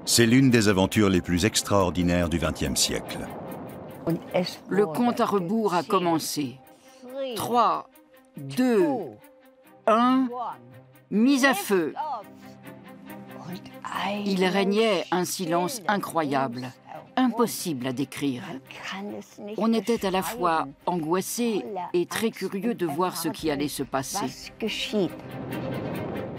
C'est l'une des aventures les plus extraordinaires du XXe siècle. Le compte à rebours a commencé. 3, 2, 1, mise à feu. Il régnait un silence incroyable, impossible à décrire. On était à la fois angoissés et très curieux de voir ce qui allait se passer.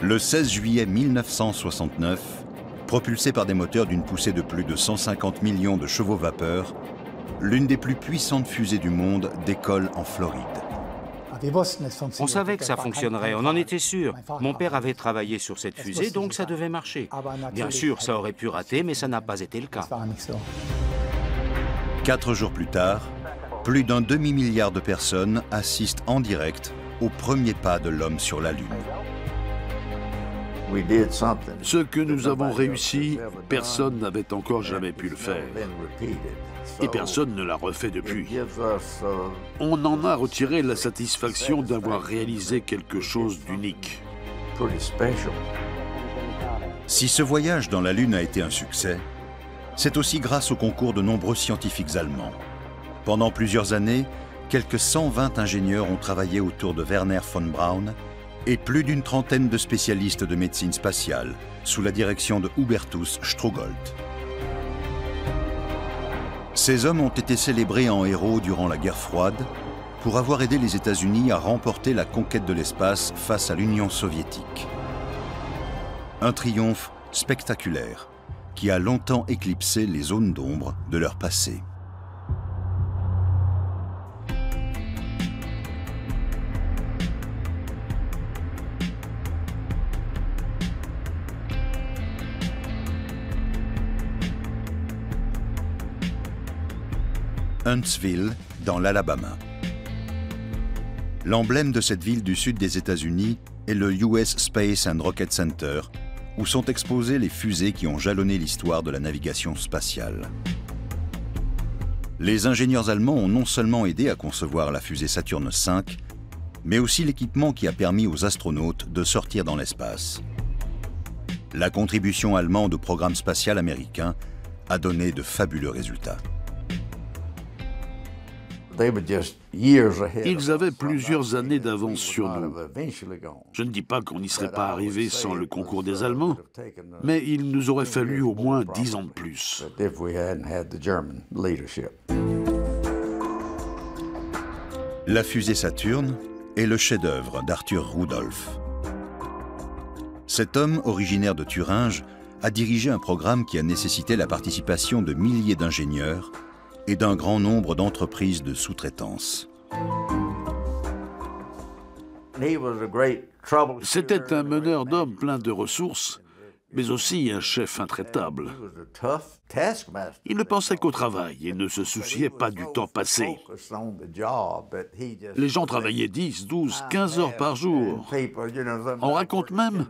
Le 16 juillet 1969, propulsé par des moteurs d'une poussée de plus de 150 millions de chevaux vapeur, l'une des plus puissantes fusées du monde décolle en Floride. On savait que ça fonctionnerait, on en était sûr. Mon père avait travaillé sur cette fusée, donc ça devait marcher. Bien sûr, ça aurait pu rater, mais ça n'a pas été le cas. 4 jours plus tard, plus d'un demi-milliard de personnes assistent en direct au premier pas de l'homme sur la Lune. Ce que nous avons réussi, personne n'avait encore jamais pu le faire. Et personne ne l'a refait depuis. On en a retiré la satisfaction d'avoir réalisé quelque chose d'unique. Si ce voyage dans la Lune a été un succès, c'est aussi grâce au concours de nombreux scientifiques allemands. Pendant plusieurs années, quelques 120 ingénieurs ont travaillé autour de Werner von Braun et plus d'une trentaine de spécialistes de médecine spatiale, sous la direction de Hubertus Strugold. Ces hommes ont été célébrés en héros durant la guerre froide pour avoir aidé les États-Unis à remporter la conquête de l'espace face à l'Union soviétique. Un triomphe spectaculaire qui a longtemps éclipsé les zones d'ombre de leur passé. Huntsville, dans l'Alabama. L'emblème de cette ville du sud des États-Unis est le US Space and Rocket Center, où sont exposées les fusées qui ont jalonné l'histoire de la navigation spatiale. Les ingénieurs allemands ont non seulement aidé à concevoir la fusée Saturne V, mais aussi l'équipement qui a permis aux astronautes de sortir dans l'espace. La contribution allemande au programme spatial américain a donné de fabuleux résultats. Ils avaient plusieurs années d'avance sur nous. Je ne dis pas qu'on n'y serait pas arrivé sans le concours des Allemands, mais il nous aurait fallu au moins 10 ans de plus. La fusée Saturne est le chef-d'œuvre d'Arthur Rudolph. Cet homme, originaire de Thuringe, a dirigé un programme qui a nécessité la participation de milliers d'ingénieurs et d'un grand nombre d'entreprises de sous-traitance. C'était un meneur d'hommes plein de ressources, mais aussi un chef intraitable. Il ne pensait qu'au travail et ne se souciait pas du temps passé. Les gens travaillaient 10, 12, 15 heures par jour. On raconte même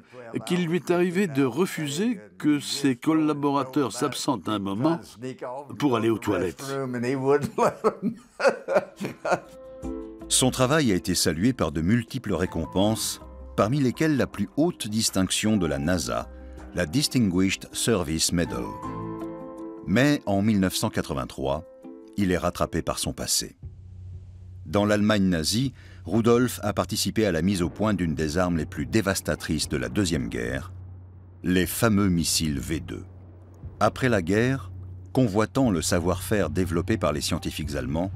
qu'il lui est arrivé de refuser que ses collaborateurs s'absentent un moment pour aller aux toilettes. Son travail a été salué par de multiples récompenses, parmi lesquelles la plus haute distinction de la NASA, la Distinguished Service Medal. Mais en 1983, il est rattrapé par son passé. Dans l'Allemagne nazie, Rudolph a participé à la mise au point d'une des armes les plus dévastatrices de la Deuxième Guerre, les fameux missiles V2. Après la guerre, convoitant le savoir-faire développé par les scientifiques allemands,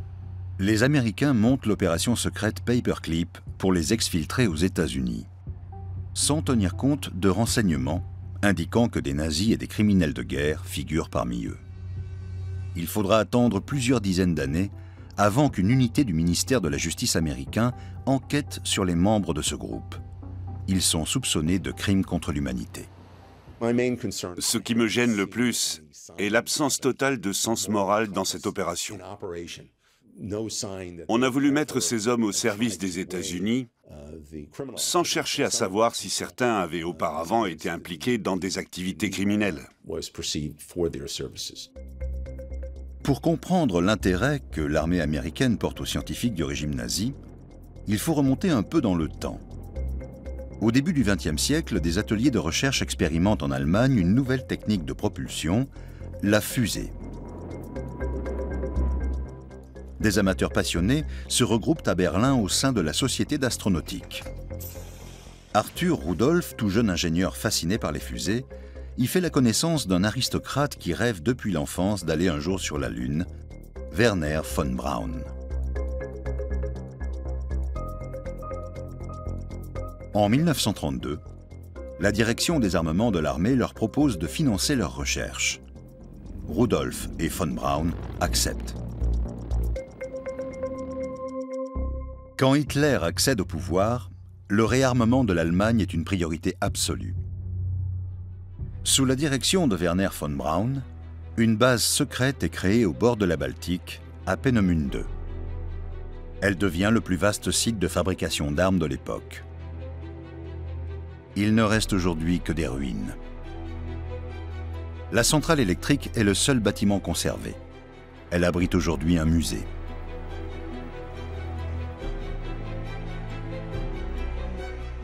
les Américains montent l'opération secrète Paperclip pour les exfiltrer aux États-Unis, sans tenir compte de renseignements indiquant que des nazis et des criminels de guerre figurent parmi eux. Il faudra attendre plusieurs dizaines d'années avant qu'une unité du ministère de la Justice américain enquête sur les membres de ce groupe. Ils sont soupçonnés de crimes contre l'humanité. Ce qui me gêne le plus est l'absence totale de sens moral dans cette opération. On a voulu mettre ces hommes au service des États-Unis sans chercher à savoir si certains avaient auparavant été impliqués dans des activités criminelles. Pour comprendre l'intérêt que l'armée américaine porte aux scientifiques du régime nazi, il faut remonter un peu dans le temps. Au début du XXe siècle, des ateliers de recherche expérimentent en Allemagne une nouvelle technique de propulsion, la fusée. Des amateurs passionnés se regroupent à Berlin au sein de la Société d'astronautique. Arthur Rudolph, tout jeune ingénieur fasciné par les fusées, y fait la connaissance d'un aristocrate qui rêve depuis l'enfance d'aller un jour sur la Lune, Werner von Braun. En 1932, la direction des armements de l'armée leur propose de financer leurs recherches. Rudolph et von Braun acceptent. Quand Hitler accède au pouvoir, le réarmement de l'Allemagne est une priorité absolue. Sous la direction de Werner von Braun, une base secrète est créée au bord de la Baltique, à Peenemünde. Elle devient le plus vaste site de fabrication d'armes de l'époque. Il ne reste aujourd'hui que des ruines. La centrale électrique est le seul bâtiment conservé. Elle abrite aujourd'hui un musée.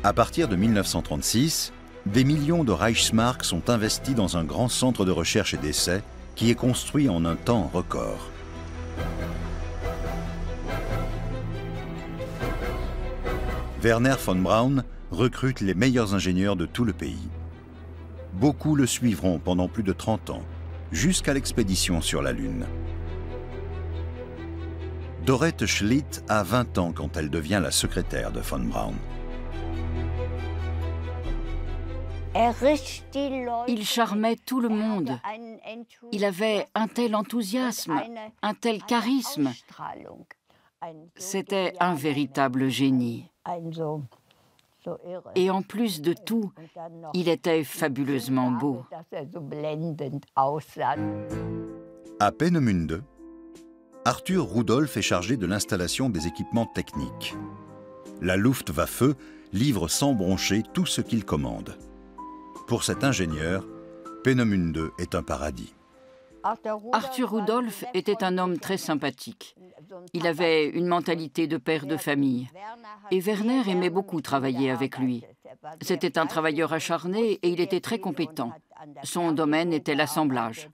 À partir de 1936, des millions de Reichsmark sont investis dans un grand centre de recherche et d'essai qui est construit en un temps record. Werner von Braun recrute les meilleurs ingénieurs de tout le pays. Beaucoup le suivront pendant plus de 30 ans, jusqu'à l'expédition sur la Lune. Dorette Schlitt a 20 ans quand elle devient la secrétaire de von Braun. Il charmait tout le monde. Il avait un tel enthousiasme, un tel charisme. C'était un véritable génie. Et en plus de tout, il était fabuleusement beau. À Peenemünde, Arthur Rudolph est chargé de l'installation des équipements techniques. La Luftwaffe livre sans broncher tout ce qu'il commande. Pour cet ingénieur, Peenemünde est un paradis. Arthur Rudolph était un homme très sympathique. Il avait une mentalité de père de famille. Et Werner aimait beaucoup travailler avec lui. C'était un travailleur acharné et il était très compétent. Son domaine était l'assemblage.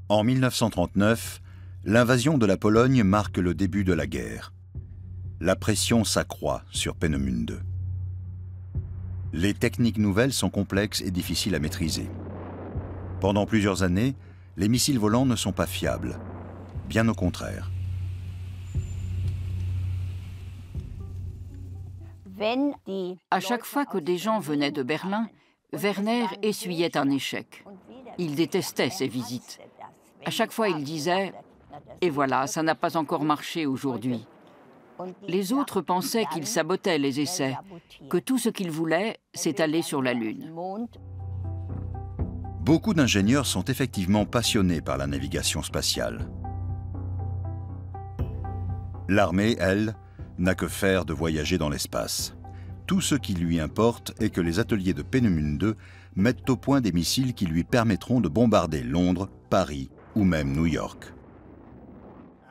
En 1939, l'invasion de la Pologne marque le début de la guerre. La pression s'accroît sur Peenemünde. Les techniques nouvelles sont complexes et difficiles à maîtriser. Pendant plusieurs années, les missiles volants ne sont pas fiables. Bien au contraire. À chaque fois que des gens venaient de Berlin, Werner essuyait un échec. Il détestait ces visites. À chaque fois, il disait « Et voilà, ça n'a pas encore marché aujourd'hui ». Les autres pensaient qu'il sabotait les essais, que tout ce qu'il voulait, c'est aller sur la Lune. Beaucoup d'ingénieurs sont effectivement passionnés par la navigation spatiale. L'armée, elle, n'a que faire de voyager dans l'espace. Tout ce qui lui importe est que les ateliers de Peenemünde mettent au point des missiles qui lui permettront de bombarder Londres, Paris ou même New York.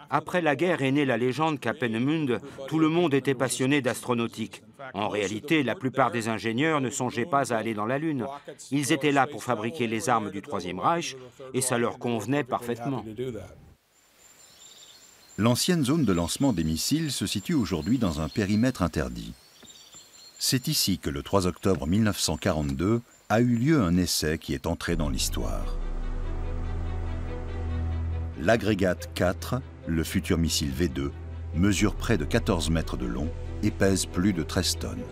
Après la guerre est née la légende qu'à Peenemünde, tout le monde était passionné d'astronautique. En réalité, la plupart des ingénieurs ne songeaient pas à aller dans la Lune. Ils étaient là pour fabriquer les armes du Troisième Reich et ça leur convenait parfaitement. L'ancienne zone de lancement des missiles se situe aujourd'hui dans un périmètre interdit. C'est ici que le 3 octobre 1942 a eu lieu un essai qui est entré dans l'histoire. L'agrégate 4, le futur missile V2, mesure près de 14 mètres de long et pèse plus de 13 tonnes.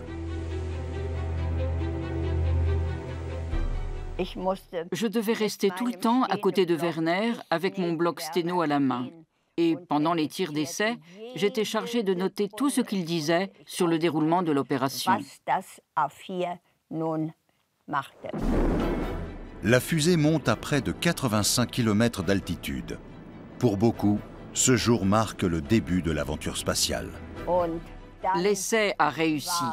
Je devais rester tout le temps à côté de Werner avec mon bloc sténo à la main. Et pendant les tirs d'essai, j'étais chargée de noter tout ce qu'il disait sur le déroulement de l'opération. La fusée monte à près de 85 km d'altitude. Pour beaucoup, ce jour marque le début de l'aventure spatiale. L'essai a réussi.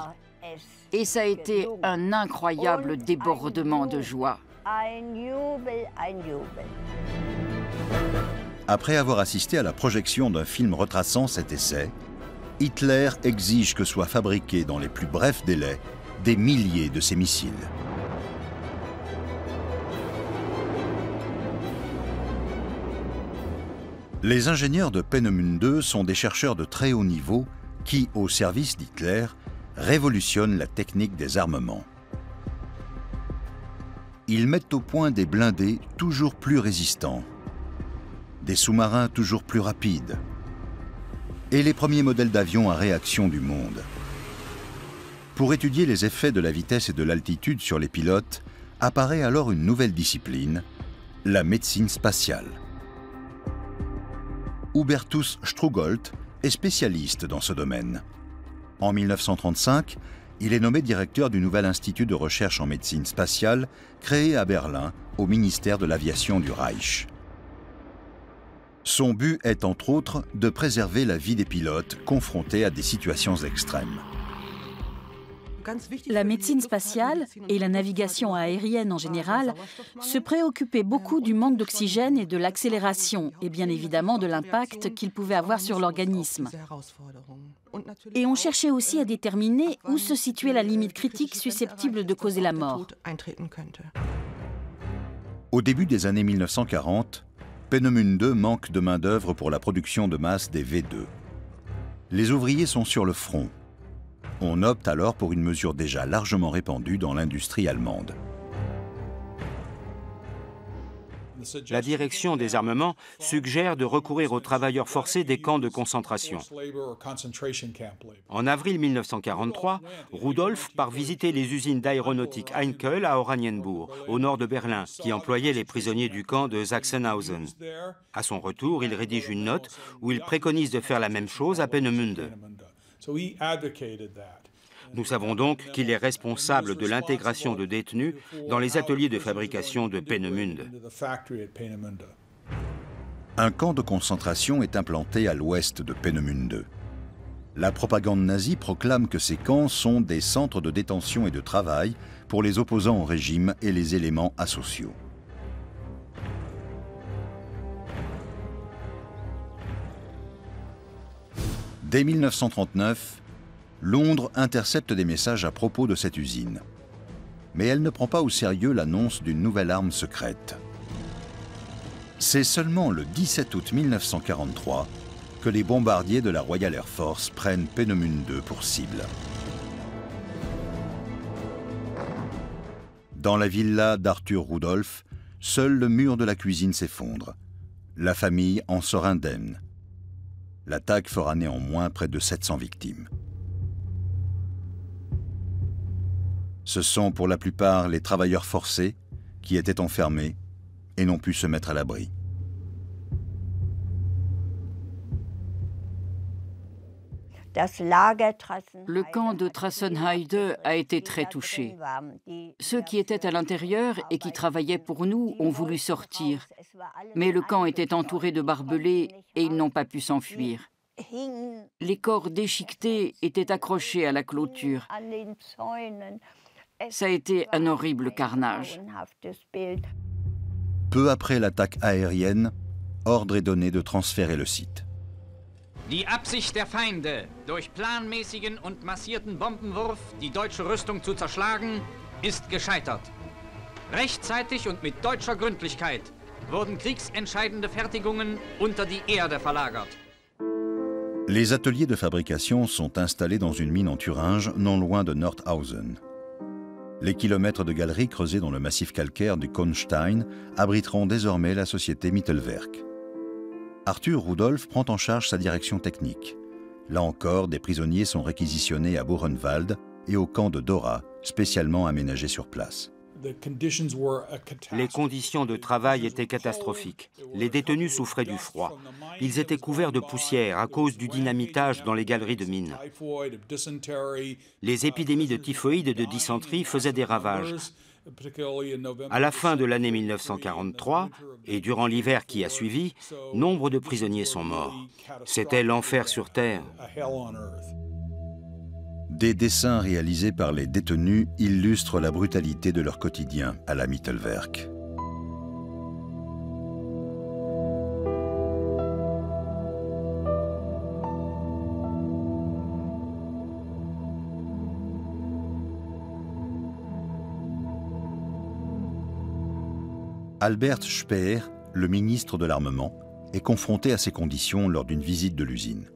Et ça a été un incroyable débordement de joie. Après avoir assisté à la projection d'un film retraçant cet essai, Hitler exige que soient fabriqués dans les plus brefs délais des milliers de ces missiles. Les ingénieurs de Peenemünde sont des chercheurs de très haut niveau qui, au service d'Hitler, révolutionnent la technique des armements. Ils mettent au point des blindés toujours plus résistants, des sous-marins toujours plus rapides et les premiers modèles d'avions à réaction du monde. Pour étudier les effets de la vitesse et de l'altitude sur les pilotes, apparaît alors une nouvelle discipline, la médecine spatiale. Hubertus Strugold est spécialiste dans ce domaine. En 1935, il est nommé directeur du nouvel institut de recherche en médecine spatiale créé à Berlin au ministère de l'Aviation du Reich. Son but est entre autres de préserver la vie des pilotes confrontés à des situations extrêmes. La médecine spatiale et la navigation aérienne en général se préoccupaient beaucoup du manque d'oxygène et de l'accélération, et bien évidemment de l'impact qu'il pouvait avoir sur l'organisme. Et on cherchait aussi à déterminer où se situait la limite critique susceptible de causer la mort. Au début des années 1940, Peenemünde manque de main-d'œuvre pour la production de masse des V2. Les ouvriers sont sur le front. On opte alors pour une mesure déjà largement répandue dans l'industrie allemande. La direction des armements suggère de recourir aux travailleurs forcés des camps de concentration. En avril 1943, Rudolf part visiter les usines d'aéronautique Heinkel à Oranienburg, au nord de Berlin, qui employaient les prisonniers du camp de Sachsenhausen. À son retour, il rédige une note où il préconise de faire la même chose à Peenemünde. Nous savons donc qu'il est responsable de l'intégration de détenus dans les ateliers de fabrication de Peenemünde. Un camp de concentration est implanté à l'ouest de Peenemünde. La propagande nazie proclame que ces camps sont des centres de détention et de travail pour les opposants au régime et les éléments asociaux. Dès 1939, Londres intercepte des messages à propos de cette usine. Mais elle ne prend pas au sérieux l'annonce d'une nouvelle arme secrète. C'est seulement le 17 août 1943 que les bombardiers de la Royal Air Force prennent Peenemünde pour cible. Dans la villa d'Arthur Rudolf, seul le mur de la cuisine s'effondre. La famille en sort indemne. L'attaque fera néanmoins près de 700 victimes. Ce sont pour la plupart les travailleurs forcés qui étaient enfermés et n'ont pu se mettre à l'abri. Le camp de Trassenheide a été très touché. Ceux qui étaient à l'intérieur et qui travaillaient pour nous ont voulu sortir. Mais le camp était entouré de barbelés et ils n'ont pas pu s'enfuir. Les corps déchiquetés étaient accrochés à la clôture. Ça a été un horrible carnage. Peu après l'attaque aérienne, ordre est donné de transférer le site. Die Absicht der Feinde, durch planmäßigen und massierten Bombenwurf die deutsche Rüstung zu zerschlagen, ist gescheitert. Rechtzeitig und mit deutscher Gründlichkeit wurden kriegsentscheidende Fertigungen unter die Erde verlagert. Les ateliers de fabrication sont installés dans une mine en Thuringe, non loin de Nordhausen. Les kilomètres de galeries creusées dans le massif calcaire du Kornstein abriteront désormais la société Mittelwerk. Arthur Rudolf prend en charge sa direction technique. Là encore, des prisonniers sont réquisitionnés à Buchenwald et au camp de Dora, spécialement aménagé sur place. Les conditions de travail étaient catastrophiques. Les détenus souffraient du froid. Ils étaient couverts de poussière à cause du dynamitage dans les galeries de mines. Les épidémies de typhoïde et de dysenterie faisaient des ravages. À la fin de l'année 1943 et durant l'hiver qui a suivi, nombre de prisonniers sont morts. C'était l'enfer sur Terre. Des dessins réalisés par les détenus illustrent la brutalité de leur quotidien à la Mittelwerk. Albert Speer, le ministre de l'Armement, est confronté à ces conditions lors d'une visite de l'usine.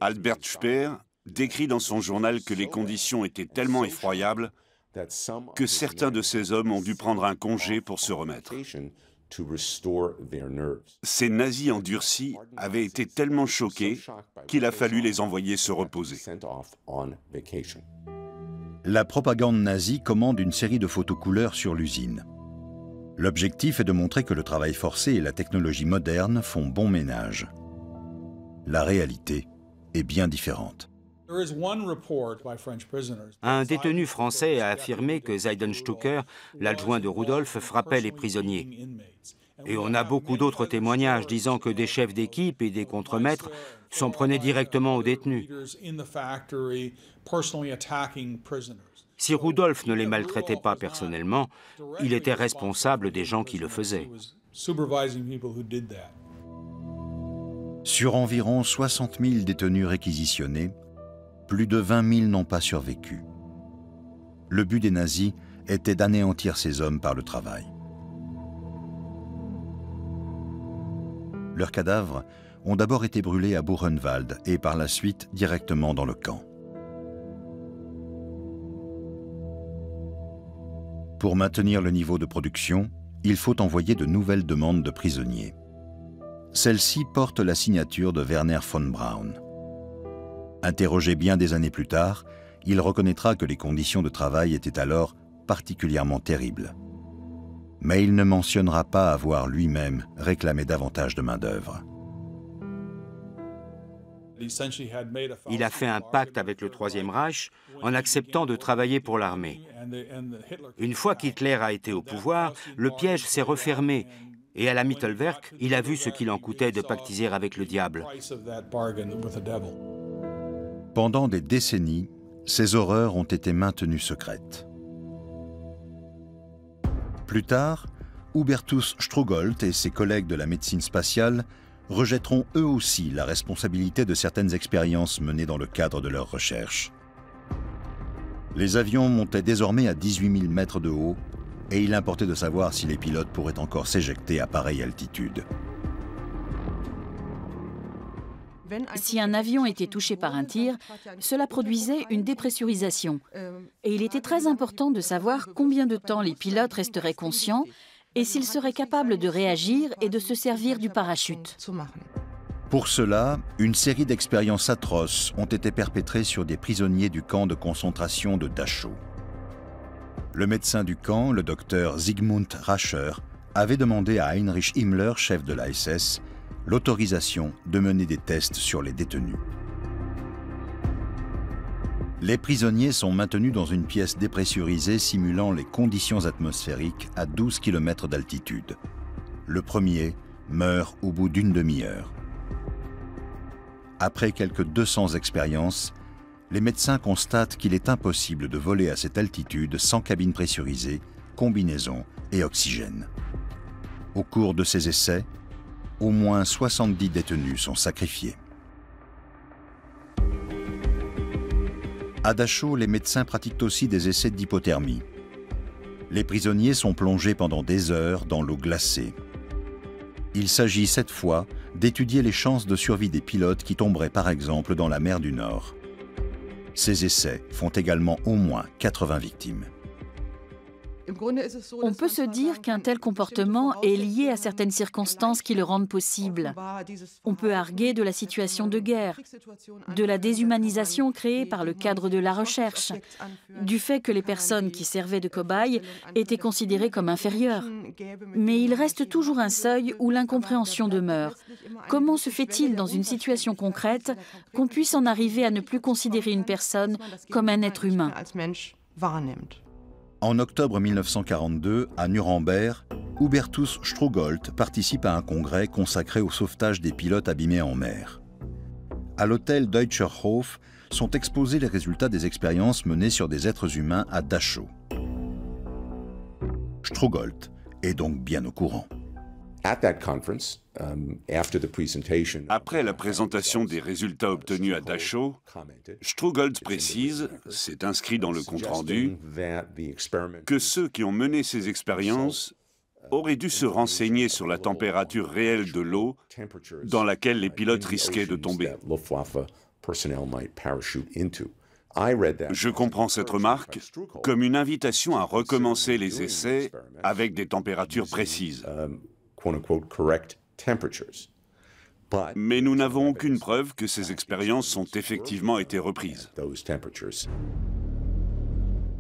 Albert Speer décrit dans son journal que les conditions étaient tellement effroyables que certains de ces hommes ont dû prendre un congé pour se remettre. Ces nazis endurcis avaient été tellement choqués qu'il a fallu les envoyer se reposer. La propagande nazie commande une série de photos couleurs sur l'usine. L'objectif est de montrer que le travail forcé et la technologie moderne font bon ménage. La réalité est bien différente. Un détenu français a affirmé que Zeidenstucker, l'adjoint de Rudolf, frappait les prisonniers. Et on a beaucoup d'autres témoignages disant que des chefs d'équipe et des contremaîtres s'en prenaient directement aux détenus. Si Rudolf ne les maltraitait pas personnellement, il était responsable des gens qui le faisaient. Sur environ 60 000 détenus réquisitionnés, plus de 20 000 n'ont pas survécu. Le but des nazis était d'anéantir ces hommes par le travail. Leurs cadavres ont d'abord été brûlés à Buchenwald et par la suite directement dans le camp. Pour maintenir le niveau de production, il faut envoyer de nouvelles demandes de prisonniers. Celle-ci porte la signature de Werner von Braun. Interrogé bien des années plus tard, il reconnaîtra que les conditions de travail étaient alors particulièrement terribles. Mais il ne mentionnera pas avoir lui-même réclamé davantage de main-d'œuvre. Il a fait un pacte avec le Troisième Reich en acceptant de travailler pour l'armée. Une fois qu'Hitler a été au pouvoir, le piège s'est refermé et à la Mittelwerk, il a vu ce qu'il en coûtait de pactiser avec le diable. Pendant des décennies, ces horreurs ont été maintenues secrètes. Plus tard, Hubertus Strugold et ses collègues de la médecine spatiale rejetteront eux aussi la responsabilité de certaines expériences menées dans le cadre de leurs recherches. Les avions montaient désormais à 18 000 mètres de haut et il importait de savoir si les pilotes pourraient encore s'éjecter à pareille altitude. Si un avion était touché par un tir, cela produisait une dépressurisation. Et il était très important de savoir combien de temps les pilotes resteraient conscients et s'ils seraient capables de réagir et de se servir du parachute. Pour cela, une série d'expériences atroces ont été perpétrées sur des prisonniers du camp de concentration de Dachau. Le médecin du camp, le docteur Sigmund Rascher, avait demandé à Heinrich Himmler, chef de la SS, l'autorisation de mener des tests sur les détenus. Les prisonniers sont maintenus dans une pièce dépressurisée simulant les conditions atmosphériques à 12 km d'altitude. Le premier meurt au bout d'une demi-heure. Après quelques 200 expériences, les médecins constatent qu'il est impossible de voler à cette altitude sans cabine pressurisée, combinaison et oxygène. Au cours de ces essais, au moins 70 détenus sont sacrifiés. À Dachau, les médecins pratiquent aussi des essais d'hypothermie. Les prisonniers sont plongés pendant des heures dans l'eau glacée. Il s'agit cette fois d'étudier les chances de survie des pilotes qui tomberaient par exemple dans la mer du Nord. Ces essais font également au moins 80 victimes. On peut se dire qu'un tel comportement est lié à certaines circonstances qui le rendent possible. On peut arguer de la situation de guerre, de la déshumanisation créée par le cadre de la recherche, du fait que les personnes qui servaient de cobayes étaient considérées comme inférieures. Mais il reste toujours un seuil où l'incompréhension demeure. Comment se fait-il dans une situation concrète qu'on puisse en arriver à ne plus considérer une personne comme un être humain ? En octobre 1942, à Nuremberg, Hubertus Strugold participe à un congrès consacré au sauvetage des pilotes abîmés en mer. À l'hôtel Deutscher Hof sont exposés les résultats des expériences menées sur des êtres humains à Dachau. Strugold est donc bien au courant. Après la présentation des résultats obtenus à Dachau, Strugold précise, c'est inscrit dans le compte-rendu, que ceux qui ont mené ces expériences aurait dû se renseigner sur la température réelle de l'eau dans laquelle les pilotes risquaient de tomber. Je comprends cette remarque comme une invitation à recommencer les essais avec des températures précises. Mais nous n'avons aucune preuve que ces expériences ont effectivement été reprises.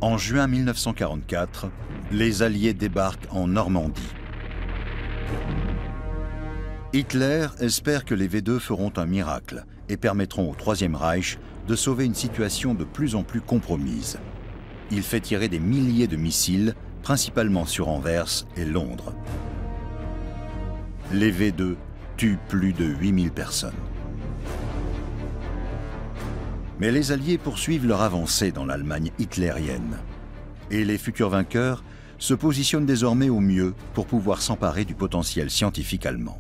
En juin 1944, les Alliés débarquent en Normandie. Hitler espère que les V2 feront un miracle et permettront au Troisième Reich de sauver une situation de plus en plus compromise. Il fait tirer des milliers de missiles, principalement sur Anvers et Londres. Les V2 tuent plus de 8000 personnes. Mais les Alliés poursuivent leur avancée dans l'Allemagne hitlérienne. Et les futurs vainqueurs se positionnent désormais au mieux pour pouvoir s'emparer du potentiel scientifique allemand.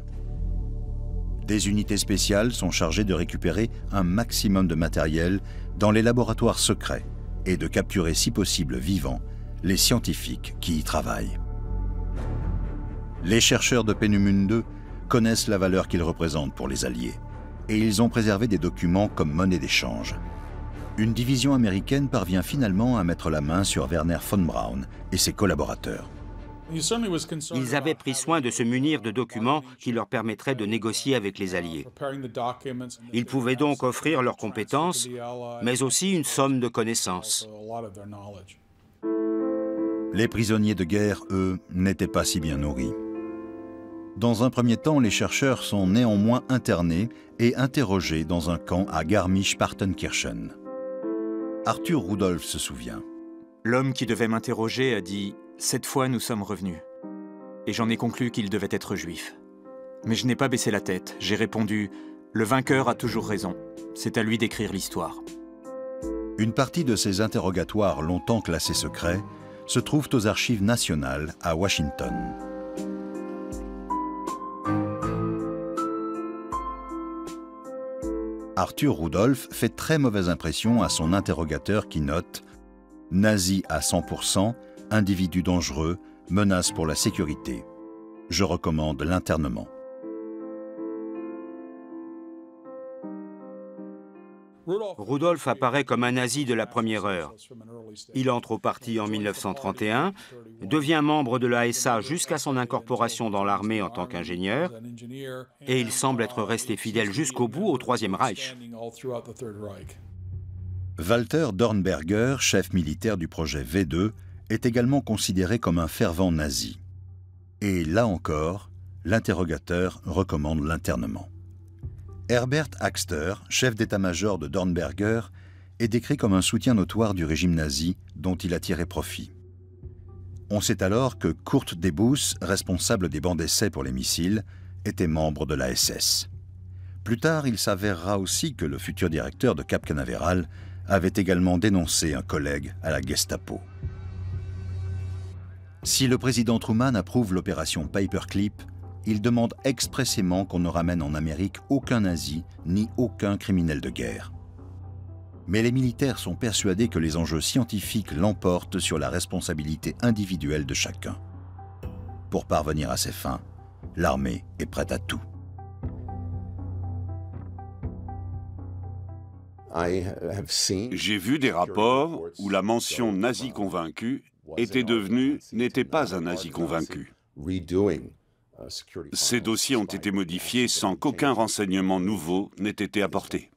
Des unités spéciales sont chargées de récupérer un maximum de matériel dans les laboratoires secrets et de capturer si possible vivants les scientifiques qui y travaillent. Les chercheurs de Peenemünde connaissent la valeur qu'ils représentent pour les Alliés et ils ont préservé des documents comme monnaie d'échange. Une division américaine parvient finalement à mettre la main sur Werner von Braun et ses collaborateurs. Ils avaient pris soin de se munir de documents qui leur permettraient de négocier avec les Alliés. Ils pouvaient donc offrir leurs compétences, mais aussi une somme de connaissances. Les prisonniers de guerre, eux, n'étaient pas si bien nourris. Dans un premier temps, les chercheurs sont néanmoins internés et interrogés dans un camp à Garmisch-Partenkirchen. Arthur Rudolph se souvient. L'homme qui devait m'interroger a dit « Cette fois, nous sommes revenus ». Et j'en ai conclu qu'il devait être juif. Mais je n'ai pas baissé la tête. J'ai répondu « Le vainqueur a toujours raison. C'est à lui d'écrire l'histoire ». Une partie de ces interrogatoires longtemps classés secrets se trouvent aux archives nationales à Washington. Arthur Rudolph fait très mauvaise impression à son interrogateur qui note « Nazi à 100%, individu dangereux, menace pour la sécurité. Je recommande l'internement. » Rudolph apparaît comme un nazi de la première heure. Il entre au parti en 1931, devient membre de la SA jusqu'à son incorporation dans l'armée en tant qu'ingénieur, et il semble être resté fidèle jusqu'au bout au Troisième Reich. Walter Dornberger, chef militaire du projet V2, est également considéré comme un fervent nazi. Et là encore, l'interrogateur recommande l'internement. Herbert Axter, chef d'état-major de Dornberger, est décrit comme un soutien notoire du régime nazi dont il a tiré profit. On sait alors que Kurt Debus, responsable des bancs d'essai pour les missiles, était membre de la SS. Plus tard, il s'avérera aussi que le futur directeur de Cap Canaveral avait également dénoncé un collègue à la Gestapo. Si le président Truman approuve l'opération Paperclip, il demande expressément qu'on ne ramène en Amérique aucun nazi ni aucun criminel de guerre. Mais les militaires sont persuadés que les enjeux scientifiques l'emportent sur la responsabilité individuelle de chacun. Pour parvenir à ses fins, l'armée est prête à tout. J'ai vu des rapports où la mention « nazi convaincu » n'était pas un nazi convaincu. Ces dossiers ont été modifiés sans qu'aucun renseignement nouveau n'ait été apporté.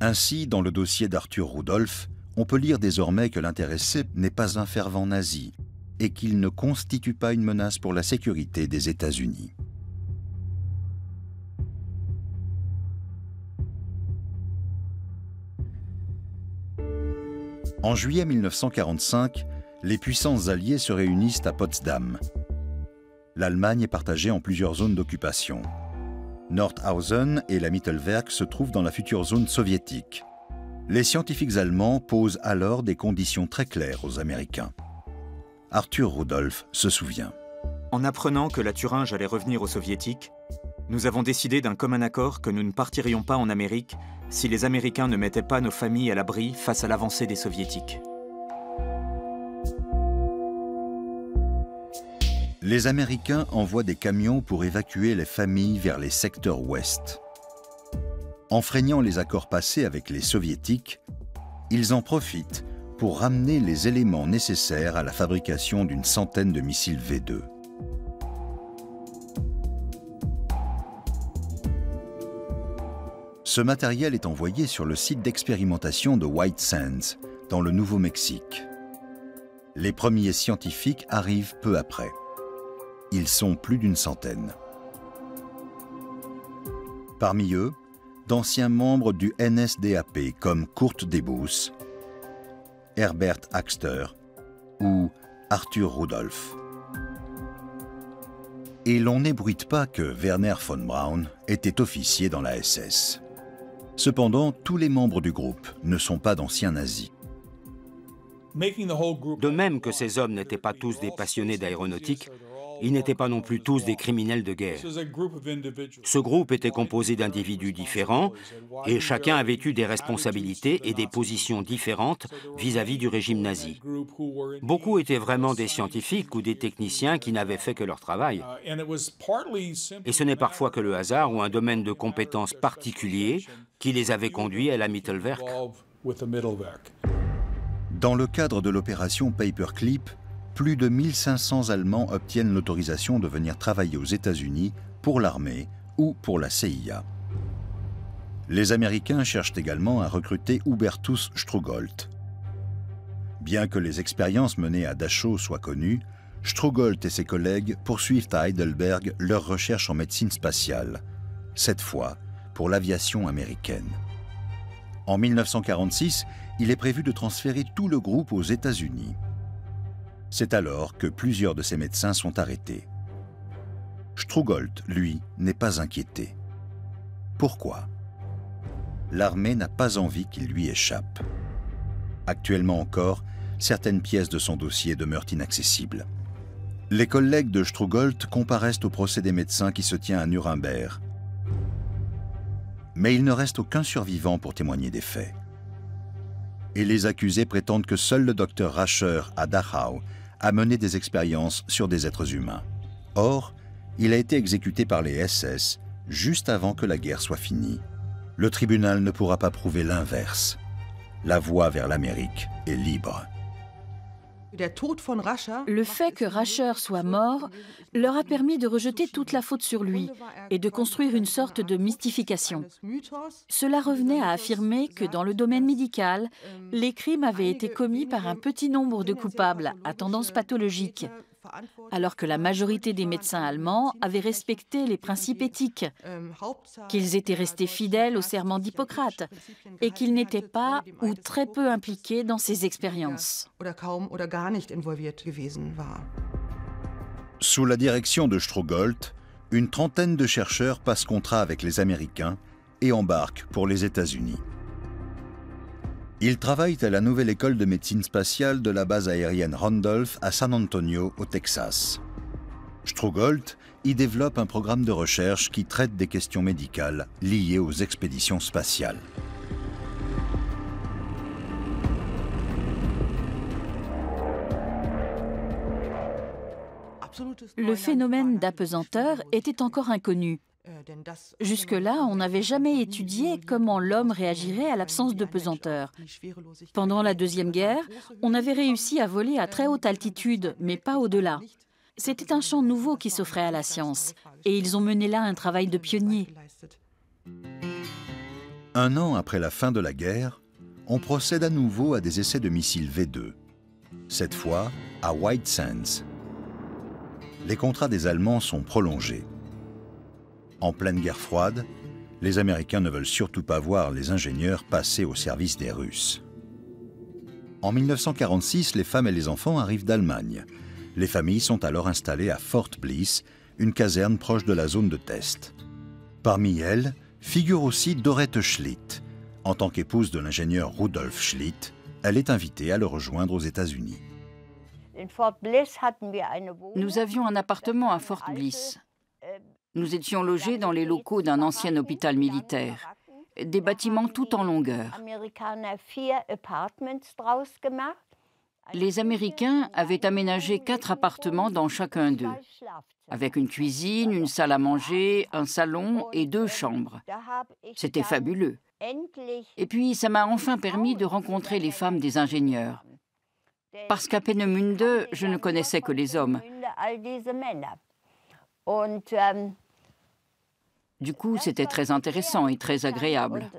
Ainsi, dans le dossier d'Arthur Rudolph, on peut lire désormais que l'intéressé n'est pas un fervent nazi et qu'il ne constitue pas une menace pour la sécurité des États-Unis. En juillet 1945, les puissances alliées se réunissent à Potsdam. L'Allemagne est partagée en plusieurs zones d'occupation. Nordhausen et la Mittelwerk se trouvent dans la future zone soviétique. Les scientifiques allemands posent alors des conditions très claires aux Américains. Arthur Rudolph se souvient. En apprenant que la Thuringe allait revenir aux Soviétiques, nous avons décidé d'un commun accord que nous ne partirions pas en Amérique si les Américains ne mettaient pas nos familles à l'abri face à l'avancée des Soviétiques. Les Américains envoient des camions pour évacuer les familles vers les secteurs ouest. Enfreignant les accords passés avec les Soviétiques, ils en profitent pour ramener les éléments nécessaires à la fabrication d'une centaine de missiles V2. Ce matériel est envoyé sur le site d'expérimentation de White Sands, dans le Nouveau-Mexique. Les premiers scientifiques arrivent peu après. Ils sont plus d'une centaine. Parmi eux, d'anciens membres du NSDAP comme Kurt Debus, Herbert Axter ou Arthur Rudolph. Et l'on n'ébruite pas que Werner von Braun était officier dans la SS. Cependant, tous les membres du groupe ne sont pas d'anciens nazis. De même que ces hommes n'étaient pas tous des passionnés d'aéronautique, ils n'étaient pas non plus tous des criminels de guerre. Ce groupe était composé d'individus différents et chacun avait eu des responsabilités et des positions différentes vis-à-vis du régime nazi. Beaucoup étaient vraiment des scientifiques ou des techniciens qui n'avaient fait que leur travail. Et ce n'est parfois que le hasard ou un domaine de compétences particulier qui les avait conduits à la Mittelwerk. Dans le cadre de l'opération Paperclip, plus de 1500 Allemands obtiennent l'autorisation de venir travailler aux États-Unis pour l'armée ou pour la CIA. Les Américains cherchent également à recruter Hubertus Strugold. Bien que les expériences menées à Dachau soient connues, Strugold et ses collègues poursuivent à Heidelberg leurs recherches en médecine spatiale, cette fois pour l'aviation américaine. En 1946, il est prévu de transférer tout le groupe aux États-Unis. C'est alors que plusieurs de ces médecins sont arrêtés. Strugold, lui, n'est pas inquiété. Pourquoi? L'armée n'a pas envie qu'il lui échappe. Actuellement encore, certaines pièces de son dossier demeurent inaccessibles. Les collègues de Strugold comparaissent au procès des médecins qui se tient à Nuremberg. Mais il ne reste aucun survivant pour témoigner des faits. Et les accusés prétendent que seul le docteur Rascher à Dachau a mené des expériences sur des êtres humains. Or, il a été exécuté par les SS juste avant que la guerre soit finie. Le tribunal ne pourra pas prouver l'inverse. La voie vers l'Amérique est libre. Le fait que Rascher soit mort leur a permis de rejeter toute la faute sur lui et de construire une sorte de mystification. Cela revenait à affirmer que dans le domaine médical, les crimes avaient été commis par un petit nombre de coupables à tendance pathologique, alors que la majorité des médecins allemands avaient respecté les principes éthiques, qu'ils étaient restés fidèles au serment d'Hippocrate et qu'ils n'étaient pas ou très peu impliqués dans ces expériences. Sous la direction de Strugold, une trentaine de chercheurs passent contrat avec les Américains et embarquent pour les États-Unis. Ils travaillent à la nouvelle école de médecine spatiale de la base aérienne Randolph à San Antonio, au Texas. Strugold y développe un programme de recherche qui traite des questions médicales liées aux expéditions spatiales. Le phénomène d'apesanteur était encore inconnu. Jusque-là, on n'avait jamais étudié comment l'homme réagirait à l'absence de pesanteur. Pendant la Deuxième Guerre, on avait réussi à voler à très haute altitude, mais pas au-delà. C'était un champ nouveau qui s'offrait à la science, et ils ont mené là un travail de pionnier. Un an après la fin de la guerre, on procède à nouveau à des essais de missiles V2, cette fois à White Sands. Les contrats des Allemands sont prolongés. En pleine guerre froide, les Américains ne veulent surtout pas voir les ingénieurs passer au service des Russes. En 1946, les femmes et les enfants arrivent d'Allemagne. Les familles sont alors installées à Fort Bliss, une caserne proche de la zone de test. Parmi elles, figure aussi Dorette Schlitt. En tant qu'épouse de l'ingénieur Rudolf Schlitt, elle est invitée à le rejoindre aux États-Unis. Nous avions un appartement à Fort Bliss. Nous étions logés dans les locaux d'un ancien hôpital militaire, des bâtiments tout en longueur. Les Américains avaient aménagé 4 appartements dans chacun d'eux, avec une cuisine, une salle à manger, un salon et 2 chambres. C'était fabuleux. Et puis, ça m'a enfin permis de rencontrer les femmes des ingénieurs. Parce qu'à Peenemünde, je ne connaissais que les hommes. Du coup, c'était très intéressant et très agréable.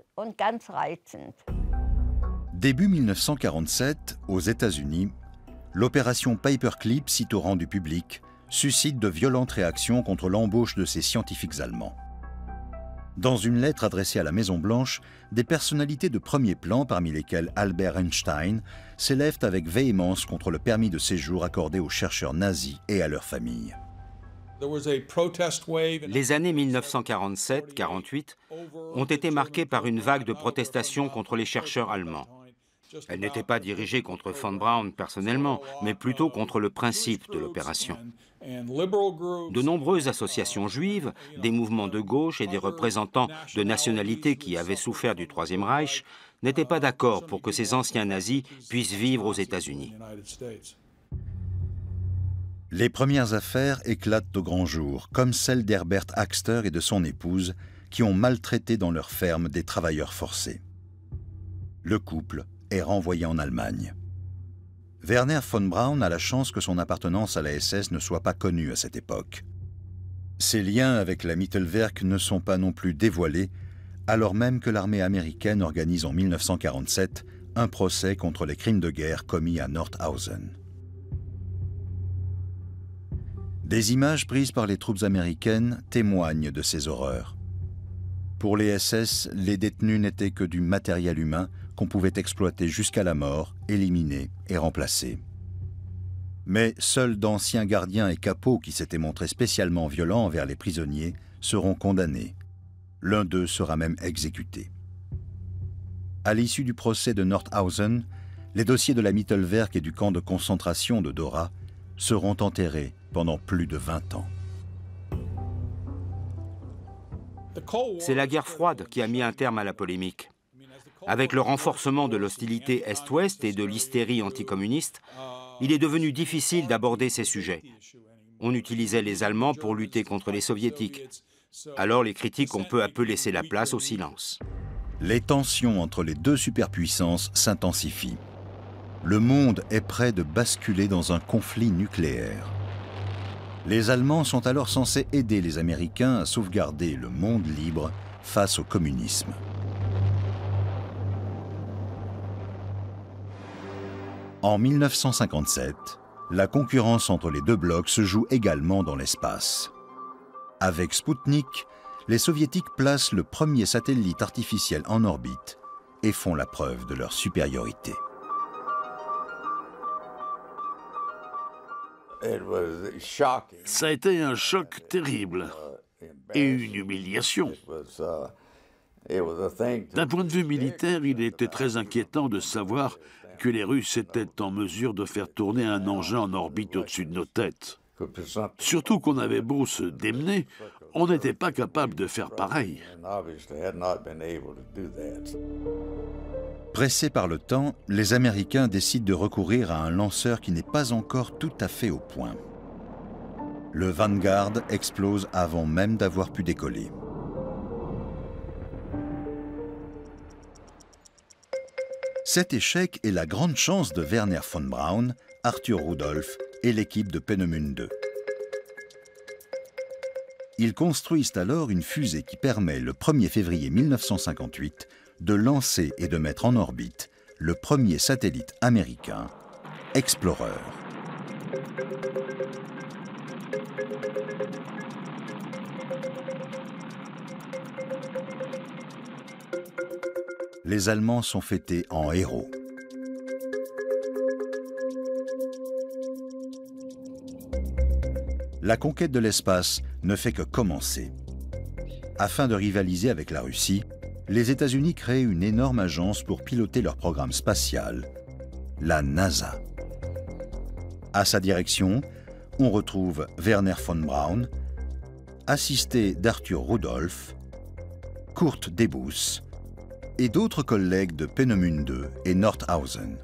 Début 1947, aux États-Unis, l'opération Paperclip, sitôt rang du public, suscite de violentes réactions contre l'embauche de ces scientifiques allemands. Dans une lettre adressée à la Maison-Blanche, des personnalités de premier plan, parmi lesquelles Albert Einstein, s'élèvent avec véhémence contre le permis de séjour accordé aux chercheurs nazis et à leurs familles. Les années 1947-48 ont été marquées par une vague de protestations contre les chercheurs allemands. Elle n'était pas dirigée contre von Braun personnellement, mais plutôt contre le principe de l'opération. De nombreuses associations juives, des mouvements de gauche et des représentants de nationalités qui avaient souffert du Troisième Reich n'étaient pas d'accord pour que ces anciens nazis puissent vivre aux États-Unis. Les premières affaires éclatent au grand jour, comme celle d'Herbert Axter et de son épouse, qui ont maltraité dans leur ferme des travailleurs forcés. Le couple est renvoyé en Allemagne. Werner von Braun a la chance que son appartenance à la SS ne soit pas connue à cette époque. Ses liens avec la Mittelwerk ne sont pas non plus dévoilés, alors même que l'armée américaine organise en 1947 un procès contre les crimes de guerre commis à Nordhausen. Des images prises par les troupes américaines témoignent de ces horreurs. Pour les SS, les détenus n'étaient que du matériel humain qu'on pouvait exploiter jusqu'à la mort, éliminer et remplacer. Mais seuls d'anciens gardiens et capots qui s'étaient montrés spécialement violents envers les prisonniers seront condamnés. L'un d'eux sera même exécuté. À l'issue du procès de Nordhausen, les dossiers de la Mittelwerk et du camp de concentration de Dora seront enterrés pendant plus de 20 ans. C'est la guerre froide qui a mis un terme à la polémique. Avec le renforcement de l'hostilité Est-Ouest et de l'hystérie anticommuniste, il est devenu difficile d'aborder ces sujets. On utilisait les Allemands pour lutter contre les Soviétiques. Alors les critiques ont peu à peu laissé la place au silence. Les tensions entre les deux superpuissances s'intensifient. Le monde est près de basculer dans un conflit nucléaire. Les Allemands sont alors censés aider les Américains à sauvegarder le monde libre face au communisme. En 1957, la concurrence entre les deux blocs se joue également dans l'espace. Avec Spoutnik, les Soviétiques placent le premier satellite artificiel en orbite et font la preuve de leur supériorité. Ça a été un choc terrible et une humiliation. D'un point de vue militaire, il était très inquiétant de savoir que les Russes étaient en mesure de faire tourner un engin en orbite au-dessus de nos têtes. Surtout qu'on avait beau se démener, on n'était pas capable de faire pareil. Pressés par le temps, les Américains décident de recourir à un lanceur qui n'est pas encore tout à fait au point. Le Vanguard explose avant même d'avoir pu décoller. Cet échec est la grande chance de Werner von Braun, Arthur Rudolph et l'équipe de Peenemünde. Ils construisent alors une fusée qui permet, le 1er février 1958, de lancer et de mettre en orbite le premier satellite américain, Explorer. Les Allemands sont fêtés en héros. La conquête de l'espace ne fait que commencer. Afin de rivaliser avec la Russie, les États-Unis créent une énorme agence pour piloter leur programme spatial, la NASA. À sa direction, on retrouve Werner von Braun, assisté d'Arthur Rudolph, Kurt Debus et d'autres collègues de Peenemünde et Nordhausen.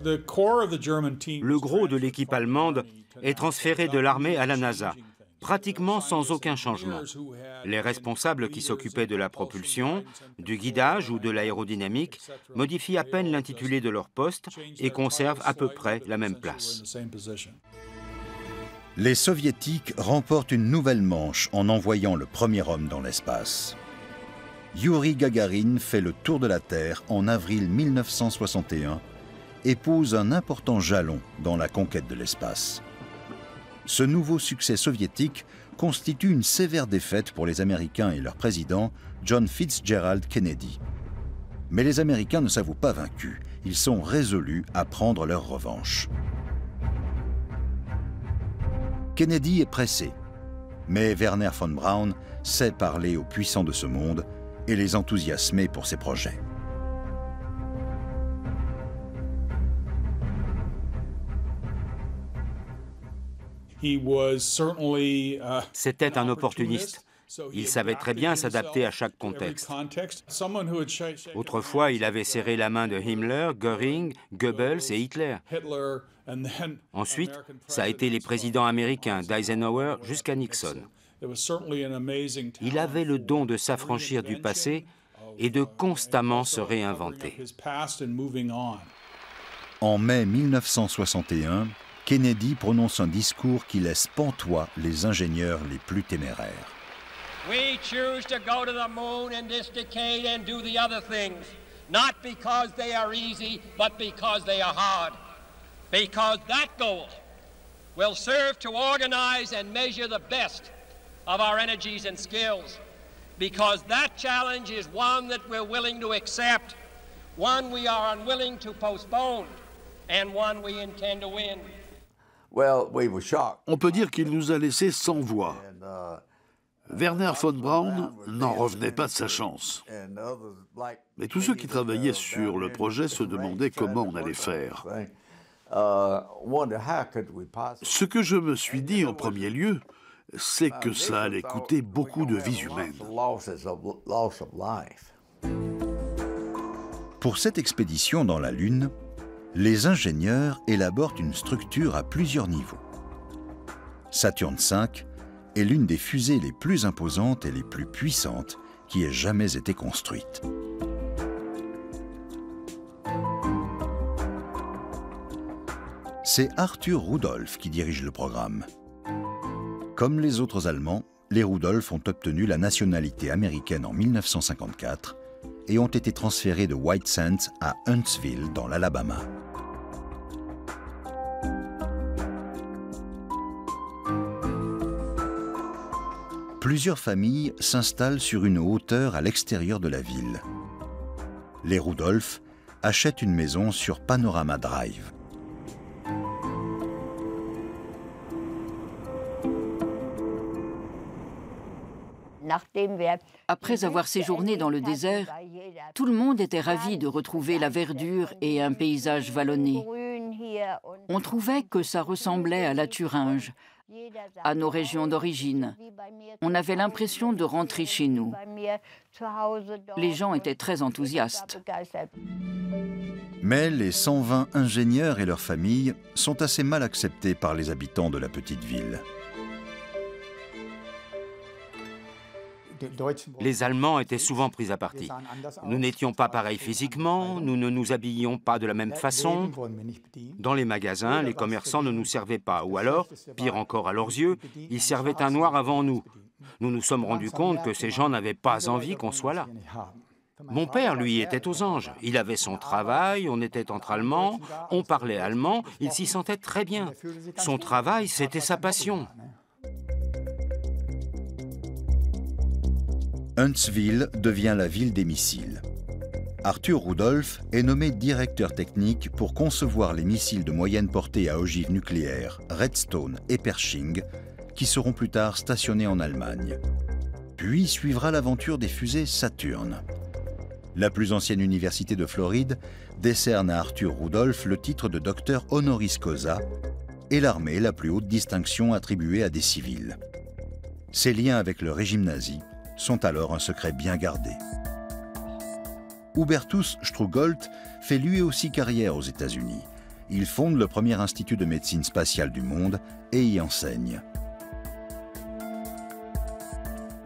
Le gros de l'équipe allemande est transféré de l'armée à la NASA, pratiquement sans aucun changement. Les responsables qui s'occupaient de la propulsion, du guidage ou de l'aérodynamique modifient à peine l'intitulé de leur poste et conservent à peu près la même place. Les Soviétiques remportent une nouvelle manche en envoyant le premier homme dans l'espace. Youri Gagarin fait le tour de la Terre en avril 1961 et pose un important jalon dans la conquête de l'espace. Ce nouveau succès soviétique constitue une sévère défaite pour les Américains et leur président, John Fitzgerald Kennedy. Mais les Américains ne s'avouent pas vaincus. Ils sont résolus à prendre leur revanche. Kennedy est pressé, mais Wernher von Braun sait parler aux puissants de ce monde et les enthousiasmer pour ses projets. C'était un opportuniste. Il savait très bien s'adapter à chaque contexte. Autrefois, il avait serré la main de Himmler, Göring, Goebbels et Hitler. Ensuite, ça a été les présidents américains d'Eisenhower jusqu'à Nixon. Il avait le don de s'affranchir du passé et de constamment se réinventer. En mai 1961, Kennedy prononce un discours qui laisse pantois les ingénieurs les plus téméraires. We choose to go to the moon in this decade and do the other things, not because they are easy, but because they are hard. Because that goal will serve to organize and measure the best of our energies and skills. Because that challenge is one that we're willing to accept, one we are unwilling to postpone, and one we intend to win. On peut dire qu'il nous a laissés sans voix. Wernher von Braun n'en revenait pas de sa chance. Mais tous ceux qui travaillaient sur le projet se demandaient comment on allait faire. Ce que je me suis dit en premier lieu, c'est que ça allait coûter beaucoup de vies humaines. Pour cette expédition dans la Lune, les ingénieurs élaborent une structure à plusieurs niveaux. Saturne V est l'une des fusées les plus imposantes et les plus puissantes qui ait jamais été construite. C'est Arthur Rudolph qui dirige le programme. Comme les autres Allemands, les Rudolph ont obtenu la nationalité américaine en 1954 et ont été transférés de White Sands à Huntsville dans l'Alabama. Plusieurs familles s'installent sur une hauteur à l'extérieur de la ville. Les Rudolph achètent une maison sur Panorama Drive. Après avoir séjourné dans le désert, tout le monde était ravi de retrouver la verdure et un paysage vallonné. On trouvait que ça ressemblait à la Thuringe, à nos régions d'origine. On avait l'impression de rentrer chez nous. Les gens étaient très enthousiastes. Mais les 120 ingénieurs et leurs familles sont assez mal acceptés par les habitants de la petite ville. Les Allemands étaient souvent pris à partie. Nous n'étions pas pareils physiquement, nous ne nous habillions pas de la même façon. Dans les magasins, les commerçants ne nous servaient pas, ou alors, pire encore à leurs yeux, ils servaient un noir avant nous. Nous nous sommes rendus compte que ces gens n'avaient pas envie qu'on soit là. Mon père, lui, était aux anges. Il avait son travail, on était entre Allemands, on parlait allemand, il s'y sentait très bien. Son travail, c'était sa passion. Huntsville devient la ville des missiles. Arthur Rudolph est nommé directeur technique pour concevoir les missiles de moyenne portée à ogive nucléaire Redstone et Pershing, qui seront plus tard stationnés en Allemagne. Puis suivra l'aventure des fusées Saturn. La plus ancienne université de Floride décerne à Arthur Rudolph le titre de docteur honoris causa et l'armée la plus haute distinction attribuée à des civils. Ses liens avec le régime nazi sont alors un secret bien gardé. Hubertus Strugold fait lui aussi carrière aux États-Unis. Il fonde le premier institut de médecine spatiale du monde et y enseigne.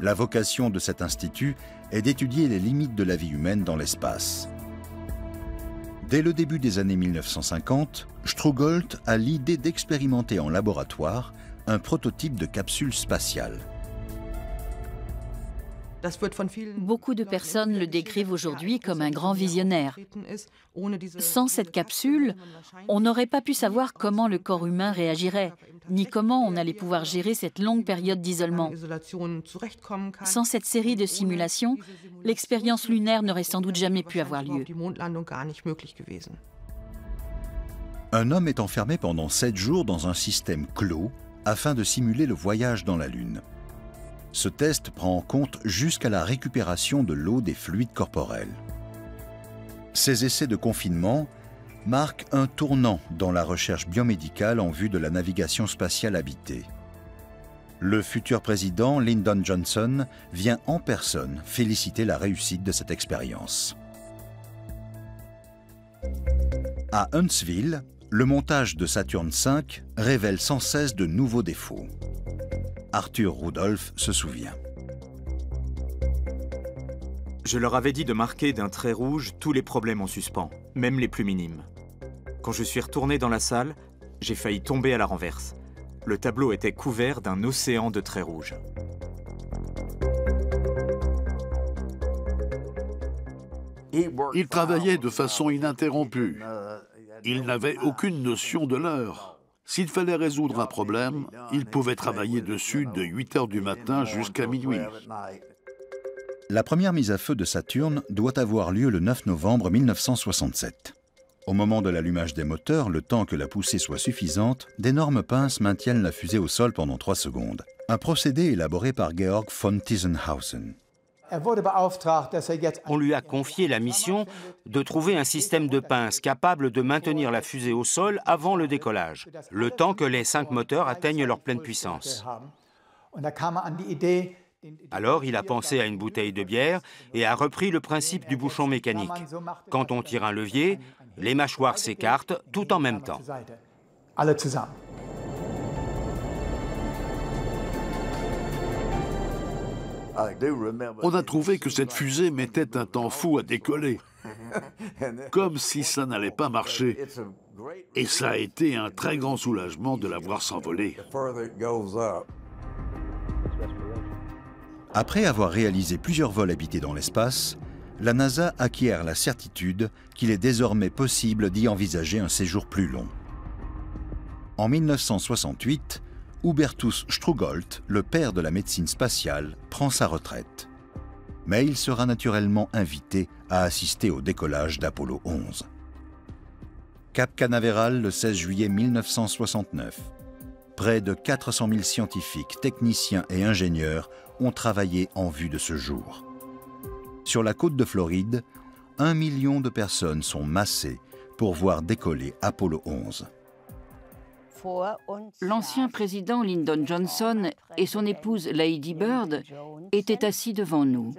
La vocation de cet institut est d'étudier les limites de la vie humaine dans l'espace. Dès le début des années 1950, Strugold a l'idée d'expérimenter en laboratoire un prototype de capsule spatiale. Beaucoup de personnes le décrivent aujourd'hui comme un grand visionnaire. Sans cette capsule, on n'aurait pas pu savoir comment le corps humain réagirait, ni comment on allait pouvoir gérer cette longue période d'isolement. Sans cette série de simulations, l'expérience lunaire n'aurait sans doute jamais pu avoir lieu. Un homme est enfermé pendant 7 jours dans un système clos afin de simuler le voyage dans la Lune. Ce test prend en compte jusqu'à la récupération de l'eau des fluides corporels. Ces essais de confinement marquent un tournant dans la recherche biomédicale en vue de la navigation spatiale habitée. Le futur président Lyndon Johnson vient en personne féliciter la réussite de cette expérience. À Huntsville, le montage de Saturn V révèle sans cesse de nouveaux défauts. Arthur Rudolph se souvient. Je leur avais dit de marquer d'un trait rouge tous les problèmes en suspens, même les plus minimes. Quand je suis retourné dans la salle, j'ai failli tomber à la renverse. Le tableau était couvert d'un océan de traits rouges. Il travaillait de façon ininterrompue. Il n'avait aucune notion de l'heure. S'il fallait résoudre un problème, il pouvait travailler dessus de 8 h du matin jusqu'à minuit. La première mise à feu de Saturne doit avoir lieu le 9 novembre 1967. Au moment de l'allumage des moteurs, le temps que la poussée soit suffisante, d'énormes pinces maintiennent la fusée au sol pendant 3 secondes. Un procédé élaboré par Georg von Tiesenhausen. On lui a confié la mission de trouver un système de pinces capable de maintenir la fusée au sol avant le décollage, le temps que les 5 moteurs atteignent leur pleine puissance. Alors il a pensé à une bouteille de bière et a repris le principe du bouchon mécanique. Quand on tire un levier, les mâchoires s'écartent tout en même temps. On a trouvé que cette fusée mettait un temps fou à décoller, comme si ça n'allait pas marcher. Et ça a été un très grand soulagement de la voir s'envoler. Après avoir réalisé plusieurs vols habités dans l'espace, la NASA acquiert la certitude qu'il est désormais possible d'y envisager un séjour plus long. En 1968, Hubertus Strugold, le père de la médecine spatiale, prend sa retraite. Mais il sera naturellement invité à assister au décollage d'Apollo 11. Cap Canaveral le 16 juillet 1969. Près de 400 000 scientifiques, techniciens et ingénieurs ont travaillé en vue de ce jour. Sur la côte de Floride, 1 million de personnes sont massées pour voir décoller Apollo 11. L'ancien président Lyndon Johnson et son épouse Lady Bird étaient assis devant nous.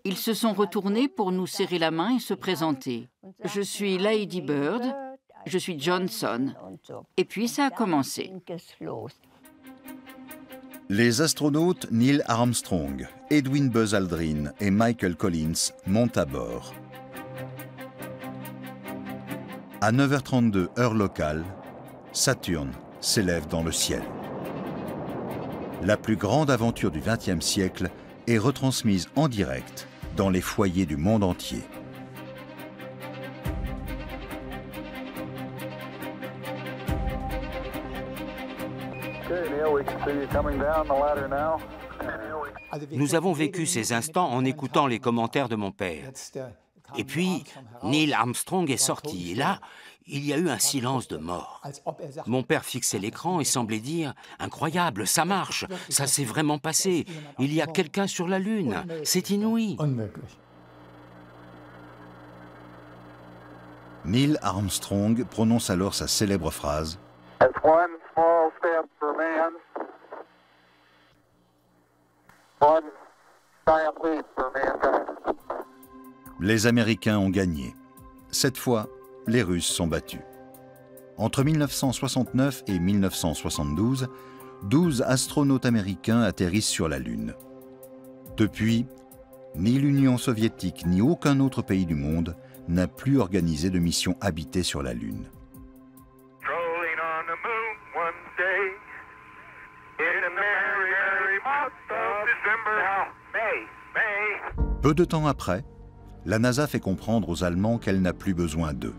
Ils se sont retournés pour nous serrer la main et se présenter. Je suis Lady Bird, je suis Johnson. Et puis ça a commencé. Les astronautes Neil Armstrong, Edwin Buzz Aldrin et Michael Collins montent à bord. À 9h32 heure locale, Saturne s'élève dans le ciel. La plus grande aventure du XXe siècle est retransmise en direct dans les foyers du monde entier. Nous avons vécu ces instants en écoutant les commentaires de mon père. Et puis, Neil Armstrong est sorti, et là, il y a eu un silence de mort. Mon père fixait l'écran et semblait dire « Incroyable, ça marche, ça s'est vraiment passé, il y a quelqu'un sur la Lune, c'est inouï ». Neil Armstrong prononce alors sa célèbre phrase « Les Américains ont gagné. Cette fois, les Russes sont battus. Entre 1969 et 1972, 12 astronautes américains atterrissent sur la Lune. Depuis, ni l'Union soviétique ni aucun autre pays du monde n'a plus organisé de mission habitée sur la Lune. Peu de temps après, la NASA fait comprendre aux Allemands qu'elle n'a plus besoin d'eux.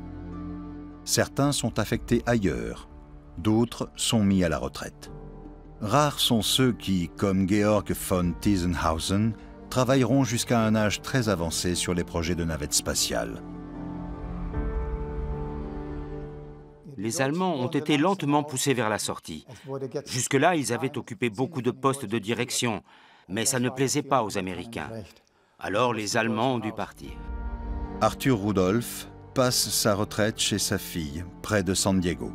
Certains sont affectés ailleurs, d'autres sont mis à la retraite. Rares sont ceux qui, comme Georg von Tiesenhausen, travailleront jusqu'à un âge très avancé sur les projets de navettes spatiales. Les Allemands ont été lentement poussés vers la sortie. Jusque-là, ils avaient occupé beaucoup de postes de direction, mais ça ne plaisait pas aux Américains. Alors les Allemands ont dû partir. Arthur Rudolph passe sa retraite chez sa fille, près de San Diego.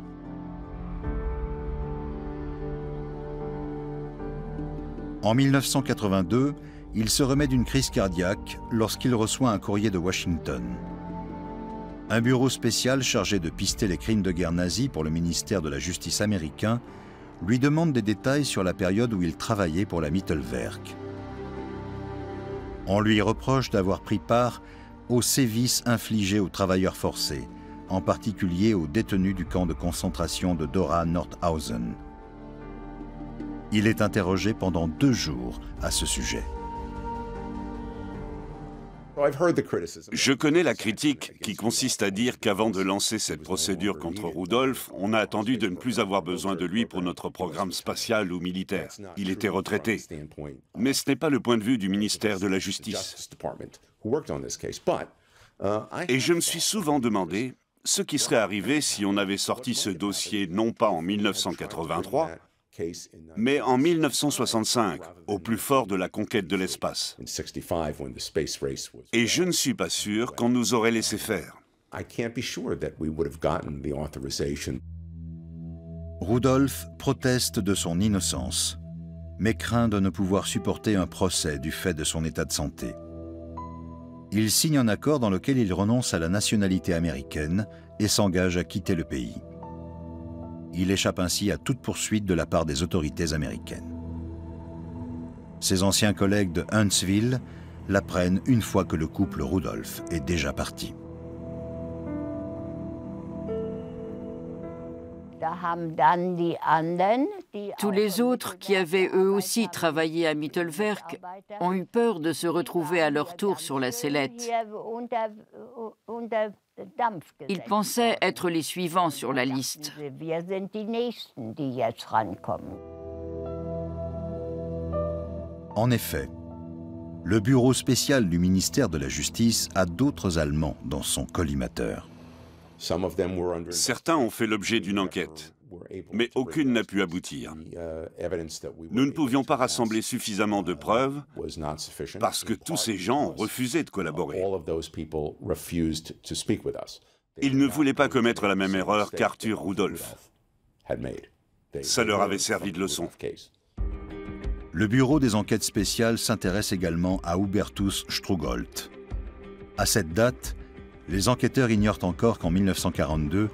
En 1982, il se remet d'une crise cardiaque lorsqu'il reçoit un courrier de Washington. Un bureau spécial chargé de pister les crimes de guerre nazis pour le ministère de la Justice américain lui demande des détails sur la période où il travaillait pour la Mittelwerk. On lui reproche d'avoir pris part aux sévices infligés aux travailleurs forcés, en particulier aux détenus du camp de concentration de Dora-Nordhausen. Il est interrogé pendant 2 jours à ce sujet. Je connais la critique qui consiste à dire qu'avant de lancer cette procédure contre Rudolph, on a attendu de ne plus avoir besoin de lui pour notre programme spatial ou militaire. Il était retraité. Mais ce n'est pas le point de vue du ministère de la Justice. Et je me suis souvent demandé ce qui serait arrivé si on avait sorti ce dossier non pas en 1983, mais en 1965, au plus fort de la conquête de l'espace. Et je ne suis pas sûr qu'on nous aurait laissé faire. Rudolph proteste de son innocence, mais craint de ne pouvoir supporter un procès du fait de son état de santé. Il signe un accord dans lequel il renonce à la nationalité américaine et s'engage à quitter le pays. Il échappe ainsi à toute poursuite de la part des autorités américaines. Ses anciens collègues de Huntsville l'apprennent une fois que le couple Rudolph est déjà parti. Tous les autres qui avaient eux aussi travaillé à Mittelwerk ont eu peur de se retrouver à leur tour sur la sellette. Ils pensaient être les suivants sur la liste. En effet, le bureau spécial du ministère de la Justice a d'autres Allemands dans son collimateur. Certains ont fait l'objet d'une enquête, mais aucune n'a pu aboutir. Nous ne pouvions pas rassembler suffisamment de preuves parce que tous ces gens ont refusé de collaborer. Ils ne voulaient pas commettre la même erreur qu'Arthur Rudolph. Ça leur avait servi de leçon. Le bureau des enquêtes spéciales s'intéresse également à Hubertus Strugolt. À cette date, les enquêteurs ignorent encore qu'en 1942,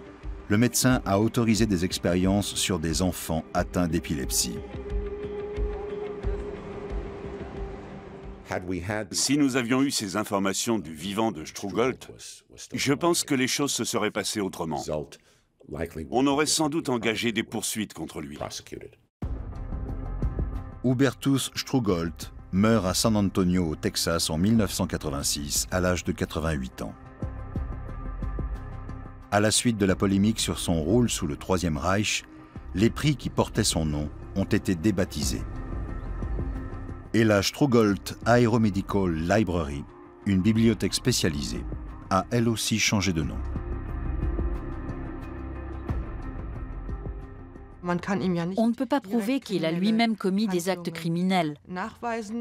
le médecin a autorisé des expériences sur des enfants atteints d'épilepsie. Si nous avions eu ces informations du vivant de Strugolt, je pense que les choses se seraient passées autrement. On aurait sans doute engagé des poursuites contre lui. Hubertus Strugolt meurt à San Antonio, au Texas, en 1986, à l'âge de 88 ans. À la suite de la polémique sur son rôle sous le Troisième Reich, les prix qui portaient son nom ont été débaptisés. Et la Strugolt Aeromedical Library, une bibliothèque spécialisée, a elle aussi changé de nom. On ne peut pas prouver qu'il a lui-même commis des actes criminels.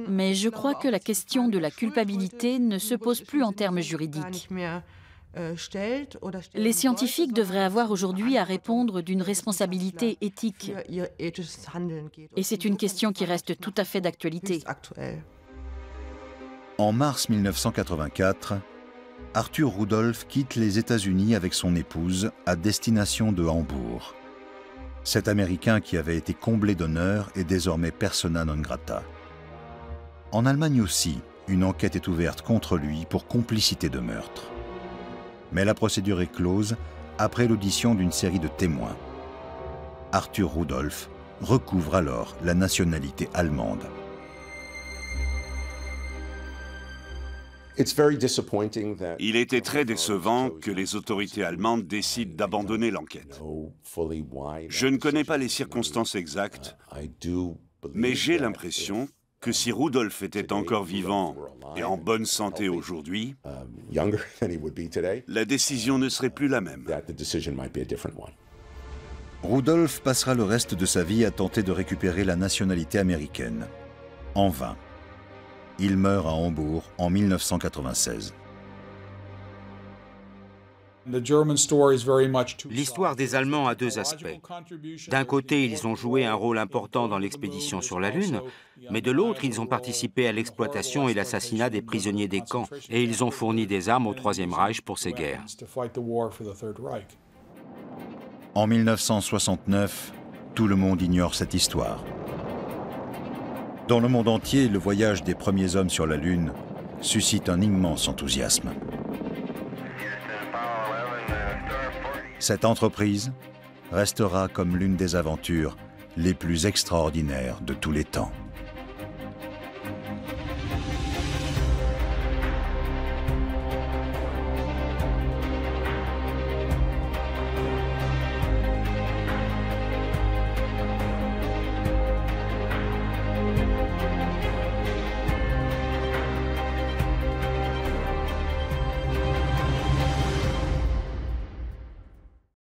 Mais je crois que la question de la culpabilité ne se pose plus en termes juridiques. Les scientifiques devraient avoir aujourd'hui à répondre d'une responsabilité éthique. Et c'est une question qui reste tout à fait d'actualité. En mars 1984, Arthur Rudolph quitte les États-Unis avec son épouse à destination de Hambourg. Cet Américain qui avait été comblé d'honneur est désormais persona non grata. En Allemagne aussi, une enquête est ouverte contre lui pour complicité de meurtre. Mais la procédure est close après l'audition d'une série de témoins. Arthur Rudolph recouvre alors la nationalité allemande. Il était très décevant que les autorités allemandes décident d'abandonner l'enquête. Je ne connais pas les circonstances exactes, mais j'ai l'impression que si Rudolph était encore vivant et en bonne santé aujourd'hui, la décision ne serait plus la même. Rudolph passera le reste de sa vie à tenter de récupérer la nationalité américaine. En vain. Il meurt à Hambourg en 1996. L'histoire des Allemands a deux aspects. D'un côté, ils ont joué un rôle important dans l'expédition sur la Lune, mais de l'autre, ils ont participé à l'exploitation et l'assassinat des prisonniers des camps, et ils ont fourni des armes au Troisième Reich pour ces guerres. En 1969, tout le monde ignore cette histoire. Dans le monde entier, le voyage des premiers hommes sur la Lune suscite un immense enthousiasme. Cette entreprise restera comme l'une des aventures les plus extraordinaires de tous les temps.